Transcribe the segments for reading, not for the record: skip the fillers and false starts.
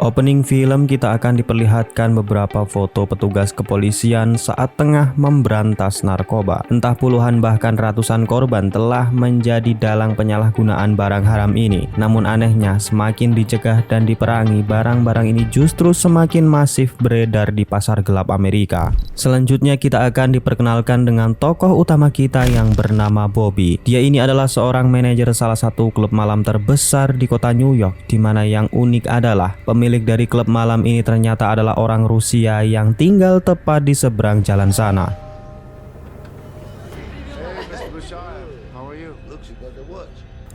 Opening film kita akan diperlihatkan beberapa foto petugas kepolisian saat tengah memberantas narkoba. Entah puluhan bahkan ratusan korban telah menjadi dalang penyalahgunaan barang haram ini. Namun anehnya semakin dicegah dan diperangi, barang-barang ini justru semakin masif beredar di pasar gelap Amerika. Selanjutnya kita akan diperkenalkan dengan tokoh utama kita yang bernama Bobby. Dia ini adalah seorang manajer salah satu klub malam terbesar di kota New York, di mana yang unik adalah pemilik dari klub malam ini ternyata adalah orang Rusia yang tinggal tepat di seberang jalan sana.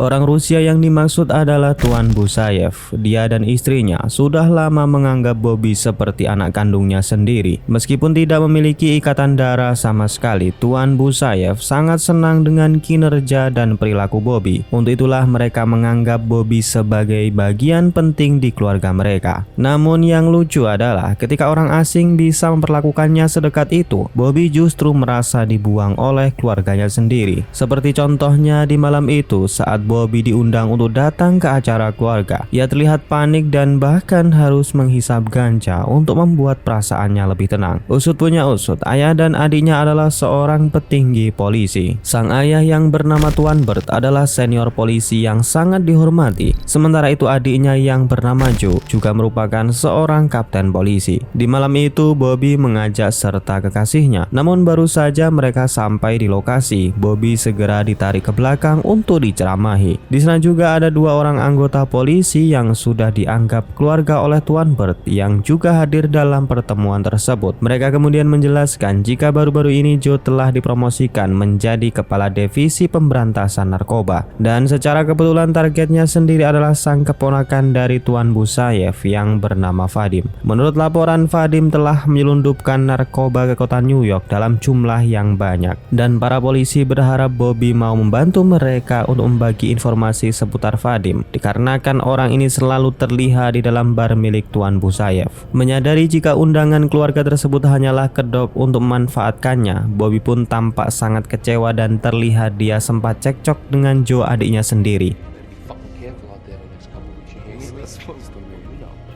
Orang Rusia yang dimaksud adalah Tuan Busayev. Dia dan istrinya sudah lama menganggap Bobby seperti anak kandungnya sendiri. Meskipun tidak memiliki ikatan darah sama sekali, Tuan Busayev sangat senang dengan kinerja dan perilaku Bobby. Untuk itulah mereka menganggap Bobby sebagai bagian penting di keluarga mereka. Namun yang lucu adalah ketika orang asing bisa memperlakukannya sedekat itu, Bobby justru merasa dibuang oleh keluarganya sendiri. Seperti contohnya di malam itu saat Bobby diundang untuk datang ke acara keluarga. Ia terlihat panik dan bahkan harus menghisap ganja untuk membuat perasaannya lebih tenang. Usut punya usut, ayah dan adiknya adalah seorang petinggi polisi. Sang ayah yang bernama Tuan Bert adalah senior polisi yang sangat dihormati. Sementara itu adiknya yang bernama Joe juga merupakan seorang kapten polisi. Di malam itu Bobby mengajak serta kekasihnya. Namun baru saja mereka sampai di lokasi, Bobby segera ditarik ke belakang untuk diceramahi. Di sana juga ada dua orang anggota polisi yang sudah dianggap keluarga oleh Tuan Bert yang juga hadir dalam pertemuan tersebut. Mereka kemudian menjelaskan jika baru-baru ini Joe telah dipromosikan menjadi kepala divisi pemberantasan narkoba. Dan secara kebetulan targetnya sendiri adalah sang keponakan dari Tuan Busayev yang bernama Vadim. Menurut laporan, Vadim telah menyelundupkan narkoba ke kota New York dalam jumlah yang banyak. Dan para polisi berharap Bobby mau membantu mereka untuk membagi informasi seputar Vadim, dikarenakan orang ini selalu terlihat di dalam bar milik Tuan Busayev. Menyadari jika undangan keluarga tersebut hanyalah kedok untuk memanfaatkannya, Bobby pun tampak sangat kecewa dan terlihat dia sempat cekcok dengan Joe adiknya sendiri.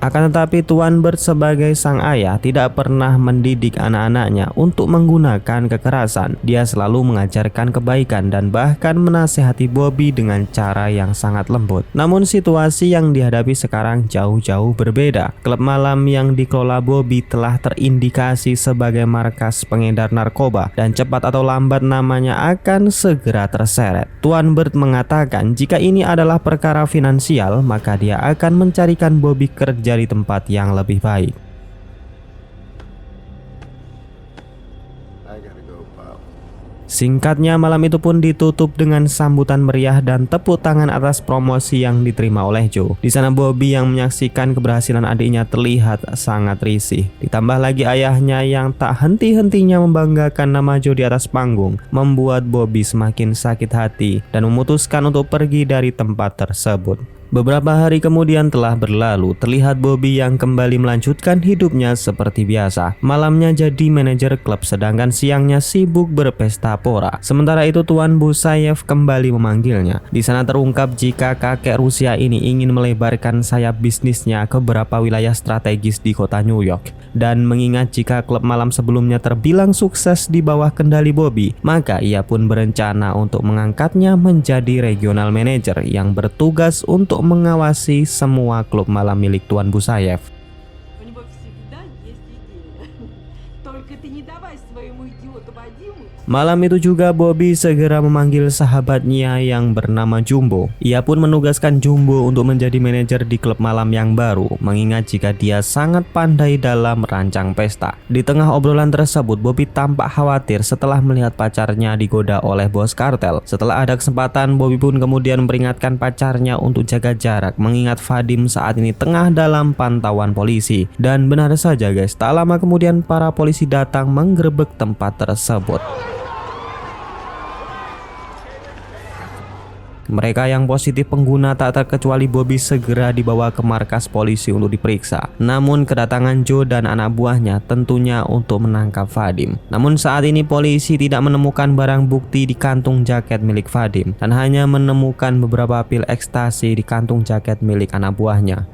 Akan tetapi Tuan Bert sebagai sang ayah tidak pernah mendidik anak-anaknya untuk menggunakan kekerasan. Dia selalu mengajarkan kebaikan dan bahkan menasehati Bobby dengan cara yang sangat lembut. Namun situasi yang dihadapi sekarang jauh-jauh berbeda. Klub malam yang dikelola Bobby telah terindikasi sebagai markas pengedar narkoba dan cepat atau lambat namanya akan segera terseret. Tuan Bert mengatakan jika ini adalah perkara finansial, maka dia akan mencarikan Bobby kerja di tempat yang lebih baik. Singkatnya, malam itu pun ditutup dengan sambutan meriah dan tepuk tangan atas promosi yang diterima oleh Joe. Di sana Bobby yang menyaksikan keberhasilan adiknya terlihat sangat risih. Ditambah lagi ayahnya yang tak henti-hentinya membanggakan nama Joe di atas panggung, membuat Bobby semakin sakit hati dan memutuskan untuk pergi dari tempat tersebut. Beberapa hari kemudian telah berlalu, terlihat Bobby yang kembali melanjutkan hidupnya seperti biasa. Malamnya jadi manajer klub, sedangkan siangnya sibuk berpesta pora. Sementara itu Tuan Busayev kembali memanggilnya. Di sana terungkap jika kakek Rusia ini ingin melebarkan sayap bisnisnya ke beberapa wilayah strategis di kota New York. Dan mengingat jika klub malam sebelumnya terbilang sukses di bawah kendali Bobby, maka ia pun berencana untuk mengangkatnya menjadi regional manager yang bertugas untuk mengawasi semua klub malam milik Tuan Busayev. Malam itu juga Bobby segera memanggil sahabatnya yang bernama Jumbo. Ia pun menugaskan Jumbo untuk menjadi manajer di klub malam yang baru, mengingat jika dia sangat pandai dalam merancang pesta. Di tengah obrolan tersebut, Bobby tampak khawatir setelah melihat pacarnya digoda oleh bos kartel. Setelah ada kesempatan, Bobby pun kemudian memperingatkan pacarnya untuk jaga jarak, mengingat Vadim saat ini tengah dalam pantauan polisi. Dan benar saja guys, tak lama kemudian para polisi datang menggerebek tempat tersebut. Mereka yang positif pengguna tak terkecuali Bobby segera dibawa ke markas polisi untuk diperiksa. Namun kedatangan Joe dan anak buahnya tentunya untuk menangkap Vadim. Namun saat ini polisi tidak menemukan barang bukti di kantung jaket milik Vadim dan hanya menemukan beberapa pil ekstasi di kantung jaket milik anak buahnya.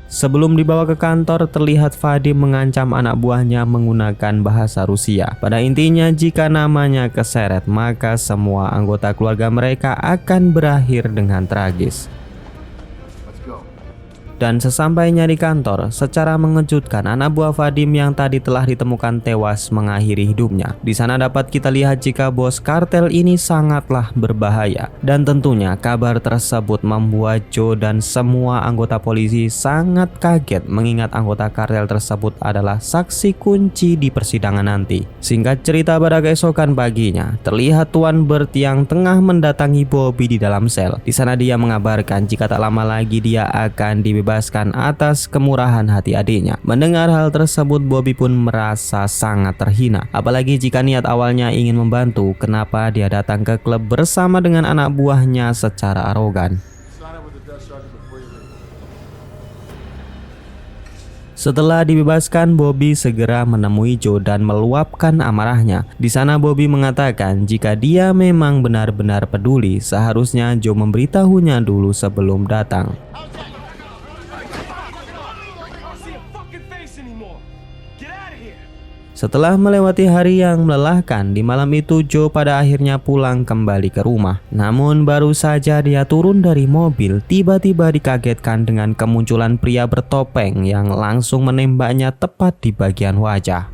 Sebelum dibawa ke kantor, terlihat Vadim mengancam anak buahnya menggunakan bahasa Rusia. Pada intinya, jika namanya keseret, maka semua anggota keluarga mereka akan berakhir dengan tragis. Dan sesampainya di kantor, secara mengejutkan anak buah Vadim yang tadi telah ditemukan tewas mengakhiri hidupnya. Di sana dapat kita lihat jika bos kartel ini sangatlah berbahaya. Dan tentunya kabar tersebut membuat Joe dan semua anggota polisi sangat kaget mengingat anggota kartel tersebut adalah saksi kunci di persidangan nanti. Singkat cerita, pada keesokan paginya, terlihat Tuan Bert yang tengah mendatangi Bobby di dalam sel. Di sana dia mengabarkan jika tak lama lagi dia akan dibebaskan atas kemurahan hati adiknya. Mendengar hal tersebut, Bobby pun merasa sangat terhina. Apalagi jika niat awalnya ingin membantu, kenapa dia datang ke klub bersama dengan anak buahnya secara arogan. Setelah dibebaskan, Bobby segera menemui Joe dan meluapkan amarahnya. Di sana Bobby mengatakan jika dia memang benar-benar peduli, seharusnya Joe memberitahunya dulu sebelum datang. Setelah melewati hari yang melelahkan, di malam itu Joe pada akhirnya pulang kembali ke rumah. Namun baru saja dia turun dari mobil, tiba-tiba dikagetkan dengan kemunculan pria bertopeng yang langsung menembaknya tepat di bagian wajah.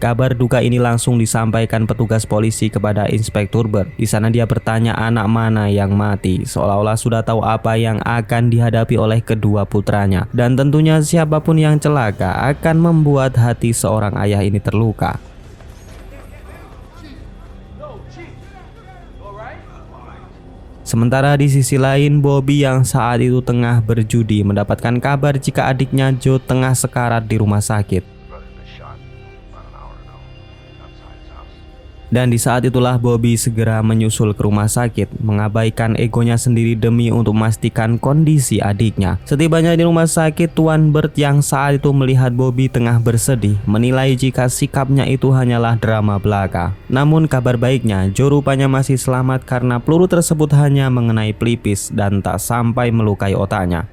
Kabar duka ini langsung disampaikan petugas polisi kepada Inspektur Bert. Di sana dia bertanya anak mana yang mati, seolah-olah sudah tahu apa yang akan dihadapi oleh kedua putranya. Dan tentunya siapapun yang celaka akan membuat hati seorang ayah ini terluka. Sementara di sisi lain, Bobby yang saat itu tengah berjudi mendapatkan kabar jika adiknya Joe tengah sekarat di rumah sakit. Dan di saat itulah Bobby segera menyusul ke rumah sakit, mengabaikan egonya sendiri demi untuk memastikan kondisi adiknya. Setibanya di rumah sakit, Tuan Bert yang saat itu melihat Bobby tengah bersedih, menilai jika sikapnya itu hanyalah drama belaka. Namun kabar baiknya, Joe rupanya masih selamat karena peluru tersebut hanya mengenai pelipis dan tak sampai melukai otaknya.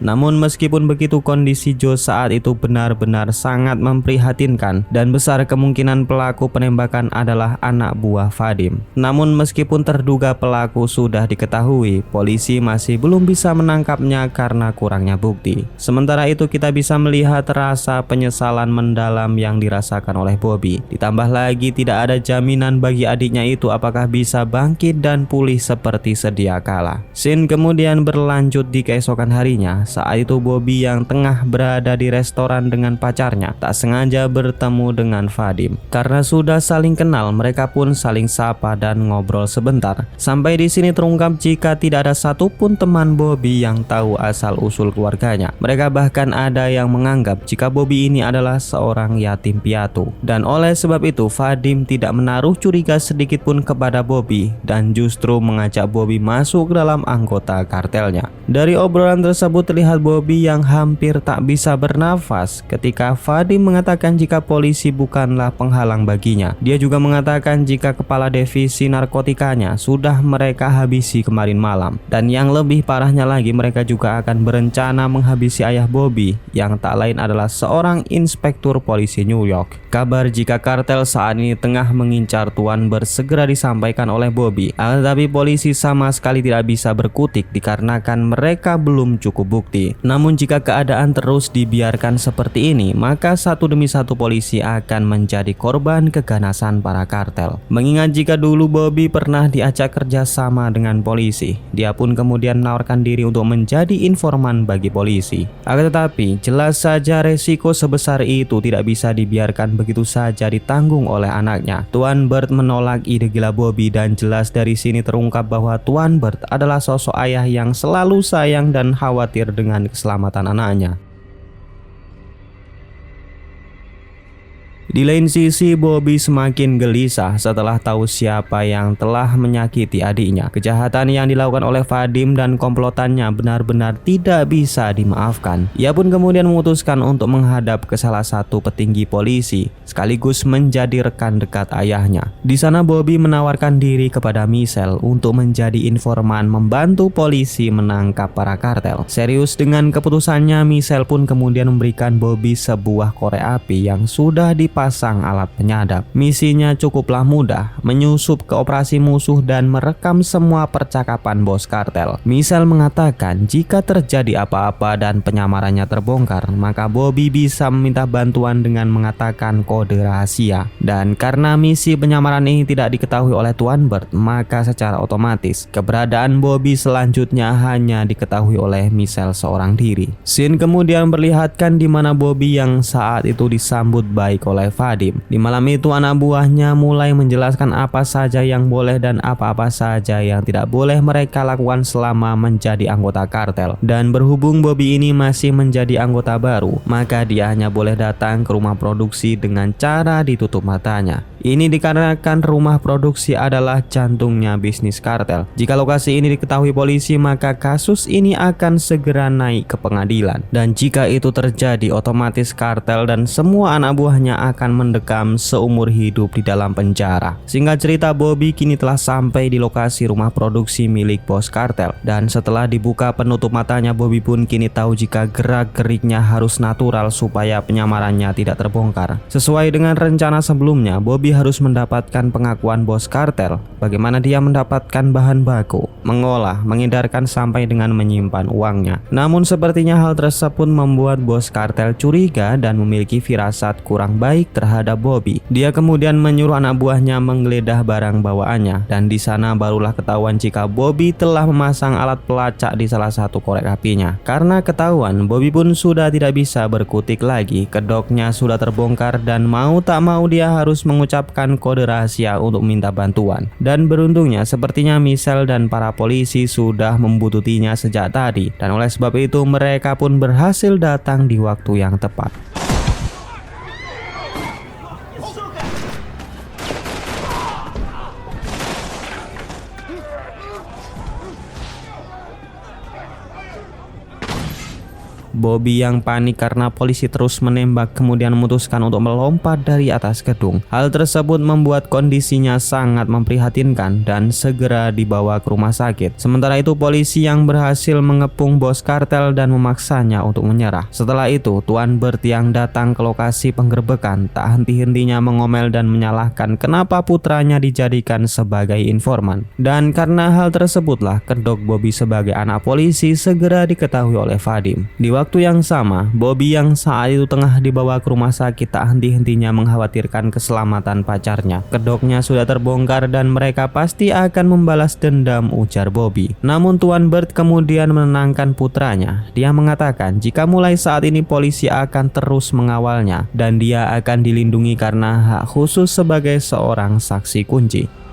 Namun meskipun begitu, kondisi Joe saat itu benar-benar sangat memprihatinkan dan besar kemungkinan pelaku penembakan adalah anak buah Vadim. Namun meskipun terduga pelaku sudah diketahui, polisi masih belum bisa menangkapnya karena kurangnya bukti. Sementara itu kita bisa melihat rasa penyesalan mendalam yang dirasakan oleh Bobby. Ditambah lagi tidak ada jaminan bagi adiknya itu apakah bisa bangkit dan pulih seperti sedia kala. Scene kemudian berlanjut di keesokan harinya. Saat itu Bobby yang tengah berada di restoran dengan pacarnya tak sengaja bertemu dengan Vadim. Karena sudah saling kenal, mereka pun saling sapa dan ngobrol sebentar. Sampai di sini terungkap jika tidak ada satupun teman Bobby yang tahu asal-usul keluarganya. Mereka bahkan ada yang menganggap jika Bobby ini adalah seorang yatim piatu. Dan oleh sebab itu Vadim tidak menaruh curiga sedikit pun kepada Bobby dan justru mengajak Bobby masuk ke dalam anggota kartelnya. Dari obrolan tersebut terlihat Bobby yang hampir tak bisa bernafas ketika Vadim mengatakan jika polisi bukanlah penghalang baginya. Dia juga mengatakan jika kepala divisi narkotikanya sudah mereka habisi kemarin malam. Dan yang lebih parahnya lagi, mereka juga akan berencana menghabisi ayah Bobby yang tak lain adalah seorang inspektur polisi New York. Kabar jika kartel saat ini tengah mengincar Tuan Bert segera disampaikan oleh Bobby. Tetapi polisi sama sekali tidak bisa berkutik dikarenakan mereka belum cukup bukti. Namun jika keadaan terus dibiarkan seperti ini, maka satu demi satu polisi akan menjadi korban keganasan para kartel. Mengingat jika dulu Bobby pernah diajak kerjasama dengan polisi, dia pun kemudian menawarkan diri untuk menjadi informan bagi polisi. Akan tetapi jelas saja resiko sebesar itu tidak bisa dibiarkan begitu saja ditanggung oleh anaknya. Tuan Bert menolak ide gila Bobby dan jelas dari sini terungkap bahwa Tuan Bert adalah sosok ayah yang selalu sayang dan khawatir dengan keselamatan anaknya. Di lain sisi, Bobby semakin gelisah setelah tahu siapa yang telah menyakiti adiknya. Kejahatan yang dilakukan oleh Vadim dan komplotannya benar-benar tidak bisa dimaafkan. Ia pun kemudian memutuskan untuk menghadap ke salah satu petinggi polisi, sekaligus menjadi rekan dekat ayahnya. Di sana Bobby menawarkan diri kepada Michelle untuk menjadi informan membantu polisi menangkap para kartel. Serius dengan keputusannya, Michelle pun kemudian memberikan Bobby sebuah korek api yang sudah dipasang alat penyadap. Misinya cukuplah mudah, menyusup ke operasi musuh dan merekam semua percakapan bos kartel. Michelle mengatakan jika terjadi apa-apa dan penyamarannya terbongkar, maka Bobby bisa meminta bantuan dengan mengatakan kode rahasia. Dan karena misi penyamaran ini tidak diketahui oleh Tuan Bird, maka secara otomatis keberadaan Bobby selanjutnya hanya diketahui oleh Michelle seorang diri. Scene kemudian memperlihatkan di mana Bobby yang saat itu disambut baik oleh Vadim. Di malam itu anak buahnya mulai menjelaskan apa saja yang boleh dan apa-apa saja yang tidak boleh mereka lakukan selama menjadi anggota kartel. Dan berhubung Bobby ini masih menjadi anggota baru, maka dia hanya boleh datang ke rumah produksi dengan cara ditutup matanya. Ini dikarenakan rumah produksi adalah jantungnya bisnis kartel. Jika lokasi ini diketahui polisi, maka kasus ini akan segera naik ke pengadilan. Dan jika itu terjadi, otomatis kartel dan semua anak buahnya akan mendekam seumur hidup di dalam penjara. Singkat cerita, Bobby kini telah sampai di lokasi rumah produksi milik bos kartel. Dan setelah dibuka penutup matanya, Bobby pun kini tahu jika gerak-geriknya harus natural supaya penyamarannya tidak terbongkar. Sesuai dengan rencana sebelumnya, Bobby harus mendapatkan pengakuan bos kartel. Bagaimana dia mendapatkan bahan baku, mengolah, mengedarkan sampai dengan menyimpan uangnya. Namun sepertinya hal tersebut membuat bos kartel curiga dan memiliki firasat kurang baik terhadap Bobby. Dia kemudian menyuruh anak buahnya menggeledah barang bawaannya, dan di sana barulah ketahuan jika Bobby telah memasang alat pelacak di salah satu korek apinya. Karena ketahuan, Bobby pun sudah tidak bisa berkutik lagi. Kedoknya sudah terbongkar dan mau tak mau dia harus mengucapkan kode rahasia untuk minta bantuan. Dan beruntungnya sepertinya Michelle dan para polisi sudah membututinya sejak tadi, dan oleh sebab itu mereka pun berhasil datang di waktu yang tepat. Bobby yang panik karena polisi terus menembak kemudian memutuskan untuk melompat dari atas gedung. Hal tersebut membuat kondisinya sangat memprihatinkan dan segera dibawa ke rumah sakit. Sementara itu polisi yang berhasil mengepung bos kartel dan memaksanya untuk menyerah. Setelah itu Tuan Bird yang datang ke lokasi penggerbekan tak henti-hentinya mengomel dan menyalahkan kenapa putranya dijadikan sebagai informan. Dan karena hal tersebutlah kedok Bobby sebagai anak polisi segera diketahui oleh Vadim. Di waktu yang sama, Bobby yang saat itu tengah dibawa ke rumah sakit tak henti-hentinya mengkhawatirkan keselamatan pacarnya. Kedoknya sudah terbongkar dan mereka pasti akan membalas dendam, ujar Bobby. Namun Tuan Bird kemudian menenangkan putranya. Dia mengatakan jika mulai saat ini polisi akan terus mengawalnya dan dia akan dilindungi karena hak khusus sebagai seorang saksi kunci.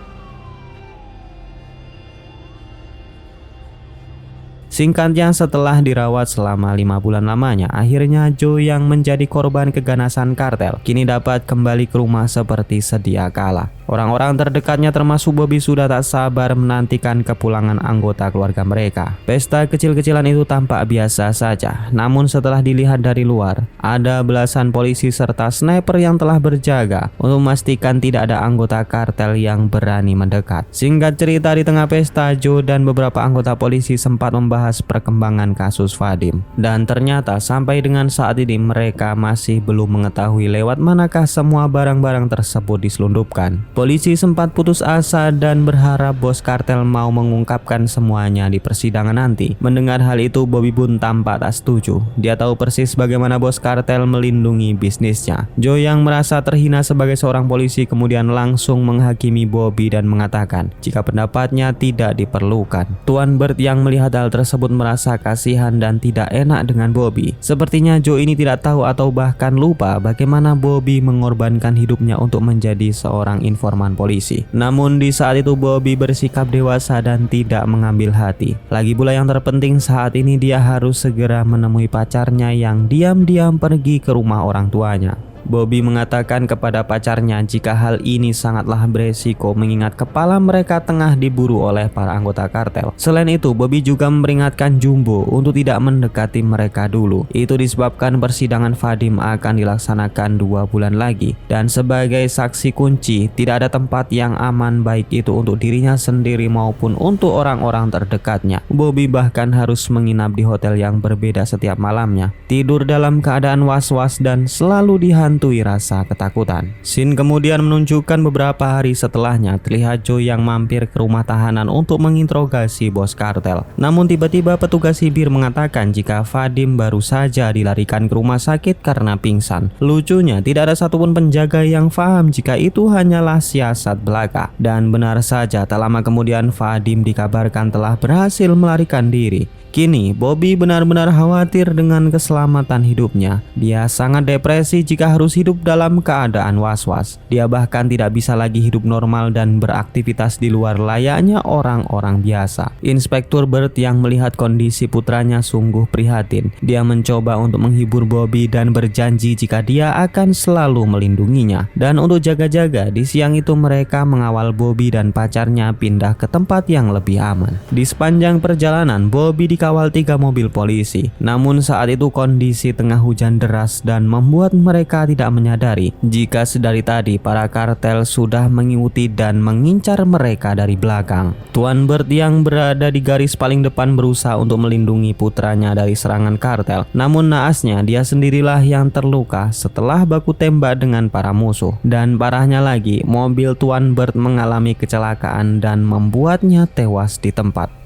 Singkatnya, setelah dirawat selama 5 bulan lamanya, akhirnya Joe yang menjadi korban keganasan kartel kini dapat kembali ke rumah seperti sedia kala. Orang-orang terdekatnya termasuk Bobby sudah tak sabar menantikan kepulangan anggota keluarga mereka. Pesta kecil-kecilan itu tampak biasa saja, namun setelah dilihat dari luar, ada belasan polisi serta sniper yang telah berjaga untuk memastikan tidak ada anggota kartel yang berani mendekat. Singkat cerita, di tengah pesta, Joe dan beberapa anggota polisi sempat membahas perkembangan kasus Vadim. Dan ternyata sampai dengan saat ini mereka masih belum mengetahui lewat manakah semua barang-barang tersebut diselundupkan. Polisi sempat putus asa dan berharap bos kartel mau mengungkapkan semuanya di persidangan nanti. Mendengar hal itu, Bobby pun tampak tak setuju. Dia tahu persis bagaimana bos kartel melindungi bisnisnya. Joe yang merasa terhina sebagai seorang polisi kemudian langsung menghakimi Bobby dan mengatakan jika pendapatnya tidak diperlukan. Tuan Bird yang melihat hal tersebut merasa kasihan dan tidak enak dengan Bobby. Sepertinya Joe ini tidak tahu atau bahkan lupa bagaimana Bobby mengorbankan hidupnya untuk menjadi seorang informan polisi. Namun di saat itu Bobby bersikap dewasa dan tidak mengambil hati. Lagi pula yang terpenting saat ini dia harus segera menemui pacarnya yang diam-diam pergi ke rumah orang tuanya. Bobby mengatakan kepada pacarnya jika hal ini sangatlah beresiko mengingat kepala mereka tengah diburu oleh para anggota kartel. Selain itu, Bobby juga memperingatkan Jumbo untuk tidak mendekati mereka dulu. Itu disebabkan persidangan Vadim akan dilaksanakan 2 bulan lagi, dan sebagai saksi kunci tidak ada tempat yang aman baik itu untuk dirinya sendiri maupun untuk orang-orang terdekatnya. Bobby bahkan harus menginap di hotel yang berbeda setiap malamnya, tidur dalam keadaan was-was dan selalu dihantui rasa ketakutan. Scene kemudian menunjukkan beberapa hari setelahnya terlihat Joe yang mampir ke rumah tahanan untuk menginterogasi bos kartel. Namun tiba-tiba petugas sipir mengatakan jika Vadim baru saja dilarikan ke rumah sakit karena pingsan. Lucunya tidak ada satupun penjaga yang paham jika itu hanyalah siasat belaka. Dan benar saja tak lama kemudian Vadim dikabarkan telah berhasil melarikan diri. Kini Bobby benar-benar khawatir dengan keselamatan hidupnya. Dia sangat depresi jika harus hidup dalam keadaan was-was. Dia bahkan tidak bisa lagi hidup normal dan beraktivitas di luar layaknya orang-orang biasa. Inspektur Bert yang melihat kondisi putranya sungguh prihatin. Dia mencoba untuk menghibur Bobby dan berjanji jika dia akan selalu melindunginya. Dan untuk jaga-jaga, di siang itu mereka mengawal Bobby dan pacarnya pindah ke tempat yang lebih aman. Di sepanjang perjalanan, Bobby dikawal 3 mobil polisi. Namun saat itu kondisi tengah hujan deras dan membuat mereka tidak menyadari jika sedari tadi para kartel sudah mengikuti dan mengincar mereka dari belakang. Tuan Bert yang berada di garis paling depan berusaha untuk melindungi putranya dari serangan kartel. Namun naasnya dia sendirilah yang terluka setelah baku tembak dengan para musuh. Dan parahnya lagi, mobil Tuan Bert mengalami kecelakaan dan membuatnya tewas di tempat.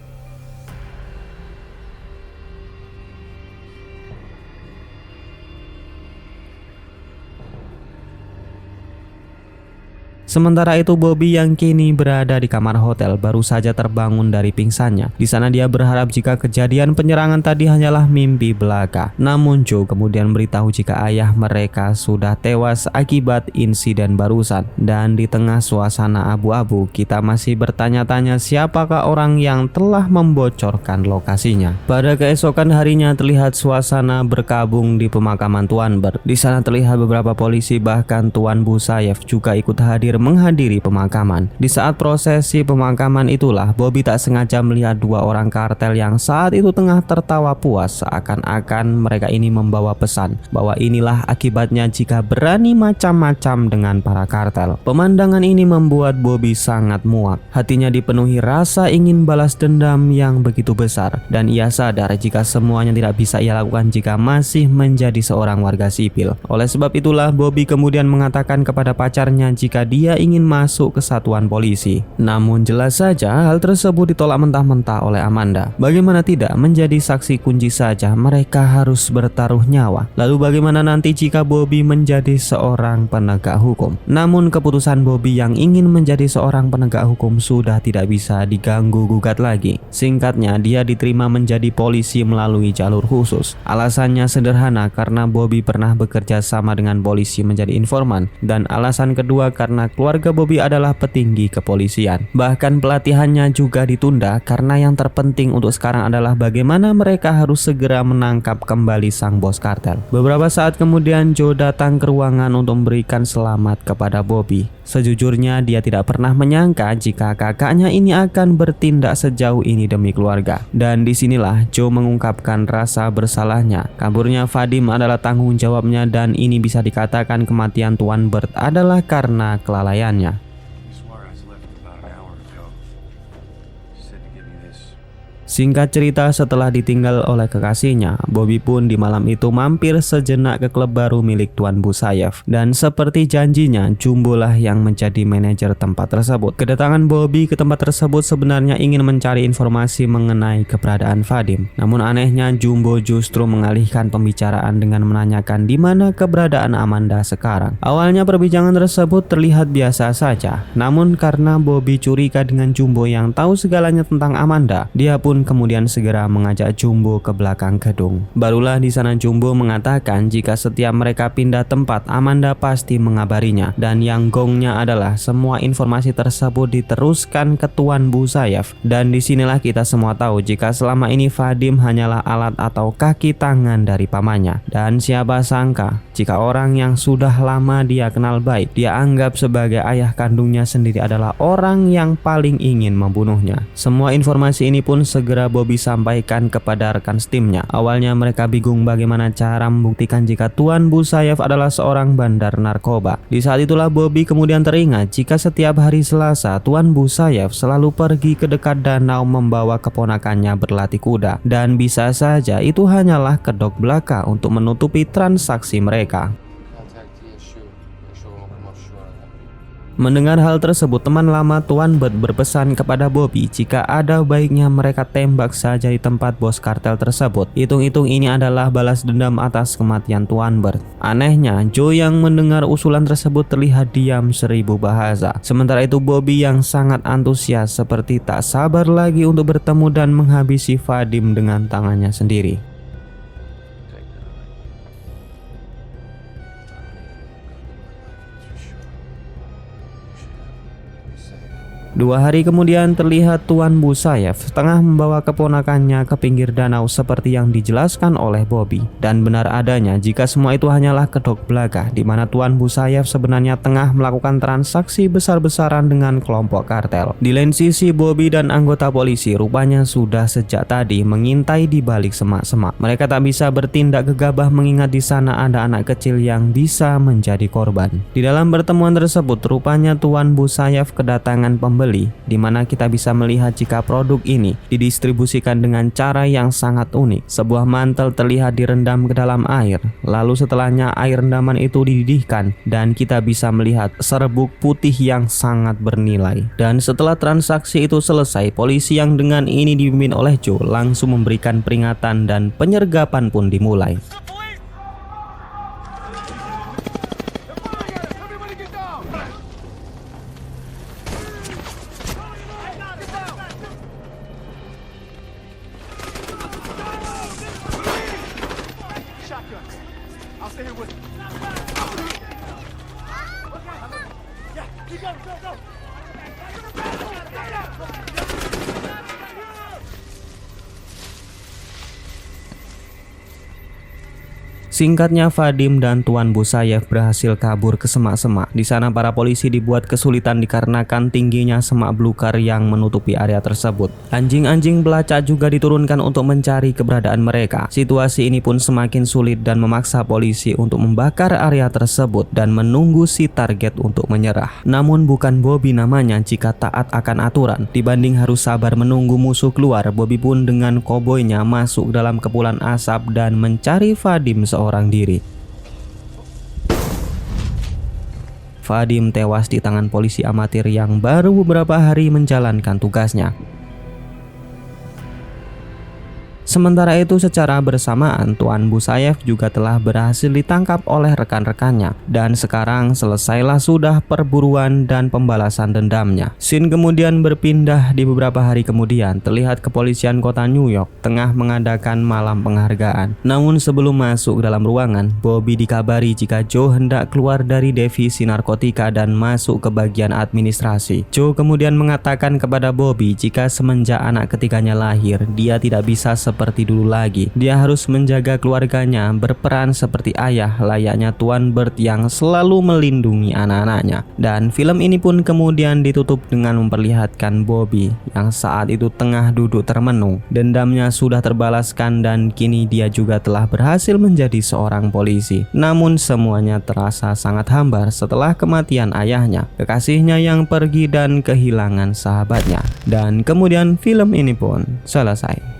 Sementara itu Bobby yang kini berada di kamar hotel baru saja terbangun dari pingsannya. Di sana dia berharap jika kejadian penyerangan tadi hanyalah mimpi belaka. Namun Joe kemudian beritahu jika ayah mereka sudah tewas akibat insiden barusan. Dan di tengah suasana abu-abu, kita masih bertanya-tanya siapakah orang yang telah membocorkan lokasinya. Pada keesokan harinya terlihat suasana berkabung di pemakaman Tuan Bert. Di sana terlihat beberapa polisi, bahkan Tuan Busayev juga ikut hadir menghadiri pemakaman. Di saat prosesi pemakaman itulah Bobby tak sengaja melihat 2 orang kartel yang saat itu tengah tertawa puas, seakan-akan mereka ini membawa pesan bahwa inilah akibatnya jika berani macam-macam dengan para kartel. Pemandangan ini membuat Bobby sangat muak. Hatinya dipenuhi rasa ingin balas dendam yang begitu besar, dan ia sadar jika semuanya tidak bisa ia lakukan jika masih menjadi seorang warga sipil. Oleh sebab itulah Bobby kemudian mengatakan kepada pacarnya jika dia ingin masuk ke satuan polisi. Namun jelas saja hal tersebut ditolak mentah-mentah oleh Amanda. Bagaimana tidak, menjadi saksi kunci saja mereka harus bertaruh nyawa. Lalu bagaimana nanti jika Bobby menjadi seorang penegak hukum? Namun keputusan Bobby yang ingin menjadi seorang penegak hukum sudah tidak bisa diganggu-gugat lagi. Singkatnya, dia diterima menjadi polisi melalui jalur khusus. Alasannya sederhana, karena Bobby pernah bekerja sama dengan polisi menjadi informan, dan alasan kedua karena keluarga Bobby adalah petinggi kepolisian. Bahkan pelatihannya juga ditunda karena yang terpenting untuk sekarang adalah bagaimana mereka harus segera menangkap kembali sang bos kartel. Beberapa saat kemudian Joe datang ke ruangan untuk memberikan selamat kepada Bobby. Sejujurnya dia tidak pernah menyangka jika kakaknya ini akan bertindak sejauh ini demi keluarga. Dan disinilah Joe mengungkapkan rasa bersalahnya. Kaburnya Vadim adalah tanggung jawabnya, dan ini bisa dikatakan kematian Tuan Bert adalah karena kelalaiannya. Singkat cerita, setelah ditinggal oleh kekasihnya, Bobby pun di malam itu mampir sejenak ke klub baru milik Tuan Busayev. Dan seperti janjinya, Jumbo lah yang menjadi manajer tempat tersebut. Kedatangan Bobby ke tempat tersebut sebenarnya ingin mencari informasi mengenai keberadaan Vadim. Namun anehnya, Jumbo justru mengalihkan pembicaraan dengan menanyakan di mana keberadaan Amanda sekarang. Awalnya perbincangan tersebut terlihat biasa saja. Namun karena Bobby curiga dengan Jumbo yang tahu segalanya tentang Amanda, dia pun kemudian segera mengajak Jumbo ke belakang gedung. Barulah di sana Jumbo mengatakan jika setiap mereka pindah tempat, Amanda pasti mengabarinya. Dan yang gongnya adalah semua informasi tersebut diteruskan ke Tuan Busayev. Dan disinilah kita semua tahu jika selama ini Vadim hanyalah alat atau kaki tangan dari pamannya. Dan siapa sangka jika orang yang sudah lama dia kenal baik, dia anggap sebagai ayah kandungnya sendiri adalah orang yang paling ingin membunuhnya. Semua informasi ini pun segera Bobby sampaikan kepada rekan timnya. Awalnya mereka bingung bagaimana cara membuktikan jika Tuan Busayev adalah seorang bandar narkoba. Di saat itulah Bobby kemudian teringat jika setiap hari Selasa Tuan Busayev selalu pergi ke dekat danau membawa keponakannya berlatih kuda. Dan bisa saja itu hanyalah kedok belaka untuk menutupi transaksi mereka. Mendengar hal tersebut, teman lama Tuan Bert berpesan kepada Bobby jika ada baiknya mereka tembak saja di tempat bos kartel tersebut. Hitung-hitung ini adalah balas dendam atas kematian Tuan Bert. Anehnya, Joe yang mendengar usulan tersebut terlihat diam seribu bahasa. Sementara itu Bobby yang sangat antusias seperti tak sabar lagi untuk bertemu dan menghabisi Vadim dengan tangannya sendiri. 2 hari kemudian terlihat Tuan Busayev tengah membawa keponakannya ke pinggir danau seperti yang dijelaskan oleh Bobby. Dan benar adanya jika semua itu hanyalah kedok belaka di mana Tuan Busayev sebenarnya tengah melakukan transaksi besar-besaran dengan kelompok kartel. Di lain sisi Bobby dan anggota polisi rupanya sudah sejak tadi mengintai di balik semak-semak. Mereka tak bisa bertindak gegabah mengingat di sana ada anak kecil yang bisa menjadi korban. Di dalam pertemuan tersebut rupanya Tuan Busayev kedatangan pembeli, di mana kita bisa melihat jika produk ini didistribusikan dengan cara yang sangat unik. Sebuah mantel terlihat direndam ke dalam air, lalu setelahnya air rendaman itu dididihkan dan kita bisa melihat serbuk putih yang sangat bernilai. Dan setelah transaksi itu selesai, polisi yang dengan ini dipimpin oleh Joe langsung memberikan peringatan dan penyergapan pun dimulai. I'll stay here with you. Yeah, keep going, go. Singkatnya, Vadim dan Tuan Busayev berhasil kabur ke semak-semak. Di sana para polisi dibuat kesulitan dikarenakan tingginya semak belukar yang menutupi area tersebut. Anjing-anjing pelacak juga diturunkan untuk mencari keberadaan mereka. Situasi ini pun semakin sulit dan memaksa polisi untuk membakar area tersebut dan menunggu si target untuk menyerah. Namun bukan Bobby namanya jika taat akan aturan. Dibanding harus sabar menunggu musuh keluar, Bobby pun dengan koboynya masuk dalam kepulan asap dan mencari Vadim seorang diri. Vadim tewas di tangan polisi amatir yang baru beberapa hari menjalankan tugasnya. Sementara itu secara bersamaan Tuan Busayev juga telah berhasil ditangkap oleh rekan-rekannya dan sekarang selesailah sudah perburuan dan pembalasan dendamnya. Scene kemudian berpindah di beberapa hari kemudian terlihat kepolisian kota New York tengah mengadakan malam penghargaan. Namun sebelum masuk ke dalam ruangan, Bobby dikabari jika Joe hendak keluar dari divisi narkotika dan masuk ke bagian administrasi. Joe kemudian mengatakan kepada Bobby jika semenjak anak ketiganya lahir dia tidak bisa seperti dulu lagi. Dia harus menjaga keluarganya, berperan seperti ayah layaknya Tuan Bert yang selalu melindungi anak-anaknya. Dan film ini pun kemudian ditutup dengan memperlihatkan Bobby yang saat itu tengah duduk termenung. Dendamnya sudah terbalaskan dan kini dia juga telah berhasil menjadi seorang polisi. Namun semuanya terasa sangat hambar setelah kematian ayahnya, kekasihnya yang pergi dan kehilangan sahabatnya. Dan kemudian film ini pun selesai.